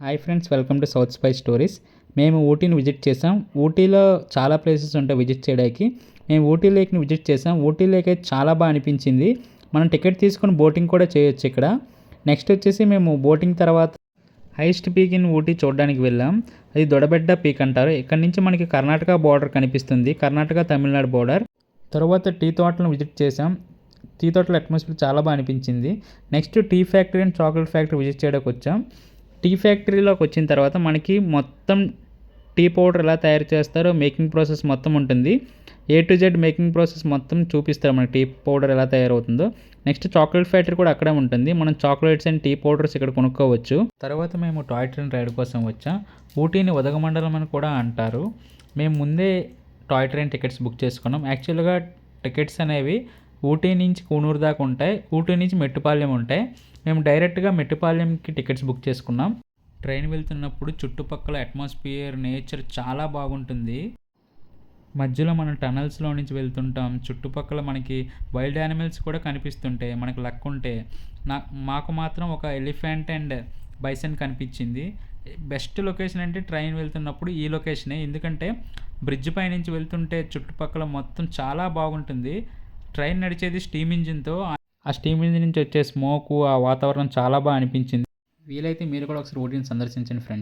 Hi friends, welcome to south spice stories. మేము ఊటీని visit చేసాం. ఊటీలో చాలా ప్లేసెస్ ఉంటాయి విజిట్ చేయడానికి. మేము ఊటీ లేక్ని విజిట్ చేసాం. ఊటీ లేక్ అయితే చాలా బాగా అనిపించింది. మనం టికెట్ తీసుకొని బోటింగ్ కూడా చేయొచ్చు ఇక్కడ. నెక్స్ట్ వచ్చేసి మేము బోటింగ్ తర్వాత హైయెస్ట్ పీక్ ఇన్ ఊటీ చూడడానికి వెళ్ళాం. అది దొడబెడ్డ పీక్ అంటారు. ఇక్కడ నుంచి మనకి కర్ణాటక బార్డర్ కనిపిస్తుంది, కర్ణాటక తమిళనాడు బార్డర్. తర్వాత టీ తోటలను విజిట్ చేసాం. టీ తోటల అట్మాస్ఫియర్ చాలా బాగా అనిపించింది. Next tea factory and chocolate factory visit చేయడానికి వచ్చాం. టీ ఫ్యాక్టరీలోకి వచ్చిన తర్వాత మనకి మొత్తం టీ పౌడర్ ఎలా తయారు చేస్తారో మేకింగ్ ప్రాసెస్ మొత్తం ఉంటుంది. A to Z making process మొత్తం చూపిస్తారు మనకి టీ పౌడర్ ఎలా తయారవుతుందో. నెక్స్ట్ చాక్లెట్ ఫ్యాక్టరీ కూడా అక్కడే ఉంటుంది. మనం చాక్లెట్స్ అండ్ టీ పౌడర్స్ ఇక్కడ కొనుక్కోవచ్చు. తర్వాత మేము టాయ్ ట్రైన్ రైడ్ కోసం వచ్చాం. ఊటీని ఉదగమండలం అని కూడా అంటారు. మేము ముందే టాయ్ ట్రైన్ టికెట్స్ బుక్ చేసుకున్నాం. యాక్చువల్గా టికెట్స్ అనేవి ఊటీ నుంచి కూనూరు దాకా ఉంటాయి, ఊటీ నుంచి మెట్టుపాలెం ఉంటాయి. మేము డైరెక్ట్గా మెట్టుపాలెంకి టికెట్స్ బుక్ చేసుకున్నాం. ట్రైన్ వెళ్తున్నప్పుడు చుట్టుపక్కల అట్మాస్ఫియర్, నేచర్ చాలా బాగుంటుంది. మధ్యలో మనం టనల్స్లో నుంచి వెళ్తుంటాం. చుట్టుపక్కల మనకి వైల్డ్ యానిమల్స్ కూడా కనిపిస్తుంటాయి మనకు లక్ ఉంటే. మాకు మాత్రం ఒక ఎలిఫెంట్ అండ్ బైసన్ కనిపించింది. బెస్ట్ లొకేషన్ అంటే ట్రైన్ వెళ్తున్నప్పుడు ఈ లొకేషనే, ఎందుకంటే బ్రిడ్జ్ పై నుంచి వెళ్తుంటే చుట్టుపక్కల మొత్తం చాలా బాగుంటుంది. ట్రైన్ నడిచేది స్టీమ్ ఇంజిన్తో. ఆ స్టీమ్ ఇంజిన్ నుంచి వచ్చే స్మోకు, ఆ వాతావరణం చాలా బాగా అనిపించింది. వీలైతే మీరు కూడా ఒకసారి ఊటీని సందర్శించండి ఫ్రెండ్స్.